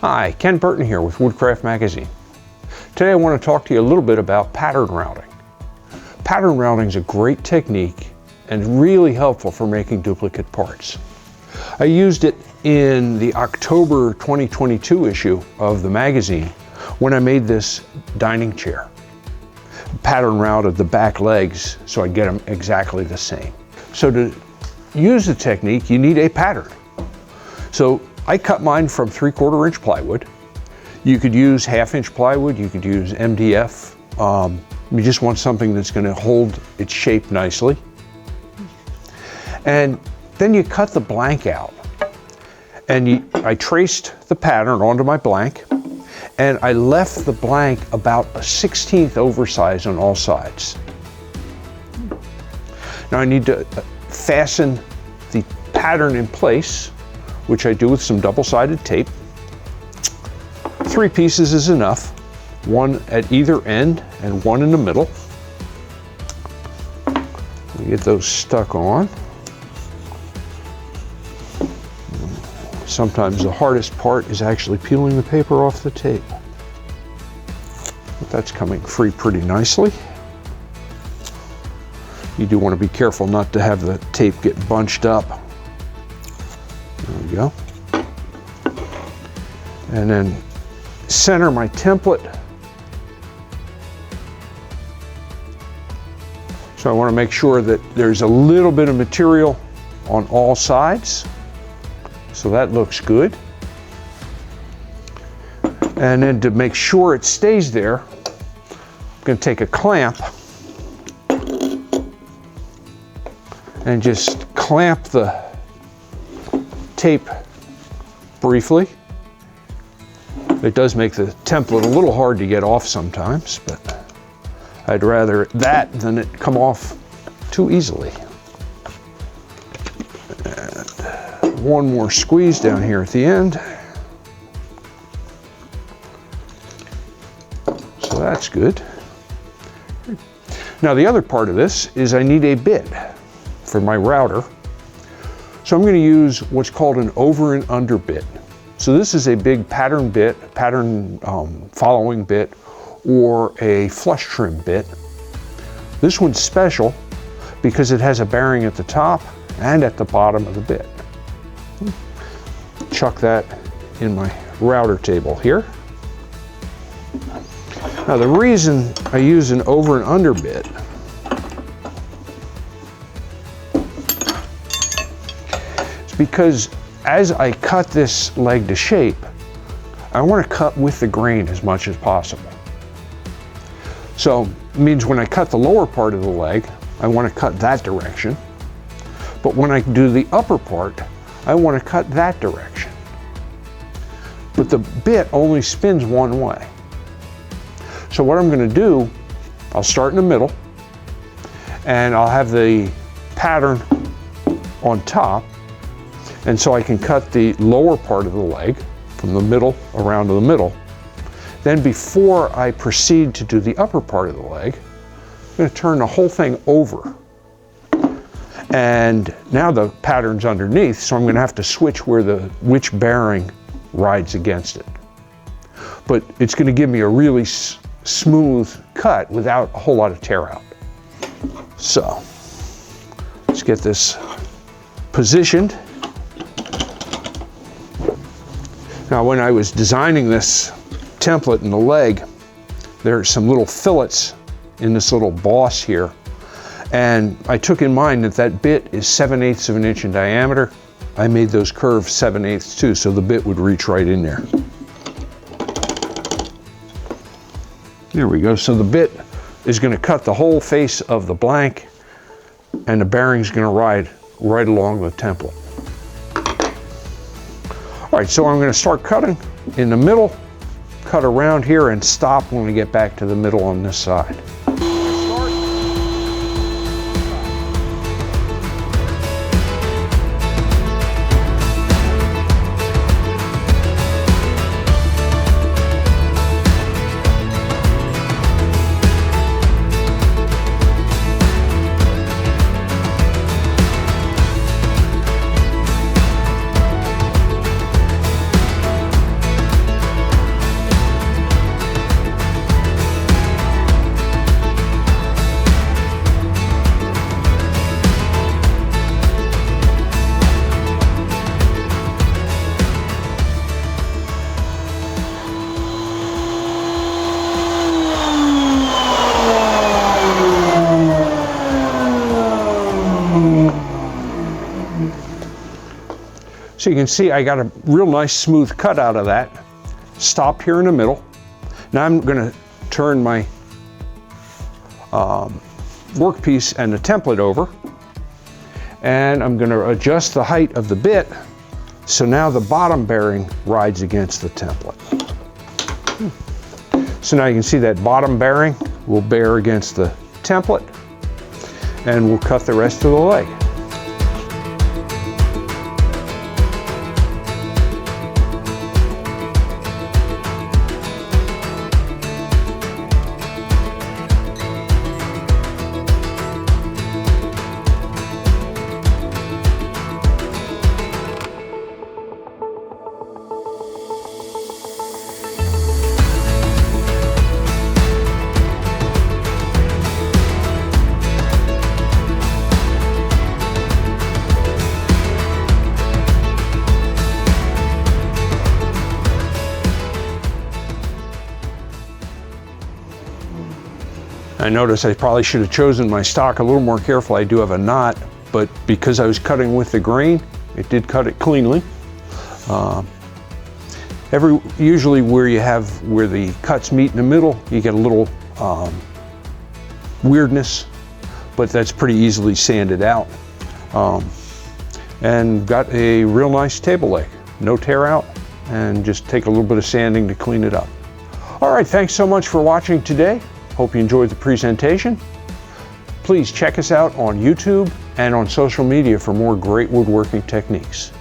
Hi, Ken Burton here with Woodcraft magazine. Today I want to talk to you a little bit about pattern routing. Pattern routing is a great technique and really helpful for making duplicate parts. I used it in the October 2022 issue of the magazine when I made this dining chair. Pattern routed the back legs so I get them exactly the same. So to use the technique, you need a pattern. So I cut mine from 3/4 inch plywood. You could use 1/2 inch plywood, you could use MDF. You just want something that's going to hold its shape nicely. And then you cut the blank out. And I traced the pattern onto my blank, and I left the blank about a 1/16 oversize on all sides. Now I need to fasten the pattern in place, which I do with some double-sided tape. 3 pieces is enough, one at either end and one in the middle. We get those stuck on. Sometimes the hardest part is actually peeling the paper off the tape. But that's coming free pretty nicely. You do want to be careful not to have the tape get bunched up. There we go. And then center my template. So I want to make sure that there's a little bit of material on all sides. So that looks good. And then to make sure it stays there, I'm going to take a clamp and just clamp the tape briefly. It does make the template a little hard to get off sometimes, but I'd rather that than it come off too easily. And one more squeeze down here at the end. So that's good. Now the other part of this is I need a bit for my router. So I'm going to use what's called an over and under bit. So this is a big pattern bit, pattern following bit, or a flush trim bit. This one's special because it has a bearing at the top and at the bottom of the bit. Chuck that in my router table here. Now the reason I use an over and under bit is because as I cut this leg to shape, I want to cut with the grain as much as possible. So it means when I cut the lower part of the leg, I want to cut that direction. But when I do the upper part, I want to cut that direction. But the bit only spins one way. So what I'm going to do, I'll start in the middle, and I'll have the pattern on top. And so I can cut the lower part of the leg from the middle around to the middle. Then before I proceed to do the upper part of the leg, I'm going to turn the whole thing over. And now the pattern's underneath, so I'm going to have to switch which bearing rides against it. But it's going to give me a really smooth cut without a whole lot of tear out. So let's get this positioned. Now when I was designing this template in the leg, there are some little fillets in this little boss here. And I took in mind that that bit is 7/8 of an inch in diameter. I made those curves 7/8 too, so the bit would reach right in there. There we go. So the bit is going to cut the whole face of the blank, and the bearing's going to ride right along the template. All right, so I'm going to start cutting in the middle, cut around here, and stop when we get back to the middle on this side. So you can see I got a real nice smooth cut out of that. Stop here in the middle. Now I'm going to turn my workpiece and the template over, and I'm going to adjust the height of the bit so now the bottom bearing rides against the template. So now you can see that bottom bearing will bear against the template, and we'll cut the rest of the leg. I noticed I probably should have chosen my stock a little more careful. I do have a knot, but because I was cutting with the grain, it did cut it cleanly. Usually where the cuts meet in the middle, you get a little weirdness, but that's pretty easily sanded out. And got a real nice table leg, no tear out, and just take a little bit of sanding to clean it up. All right, thanks so much for watching today. Hope you enjoyed the presentation. Please check us out on YouTube and on social media for more great woodworking techniques.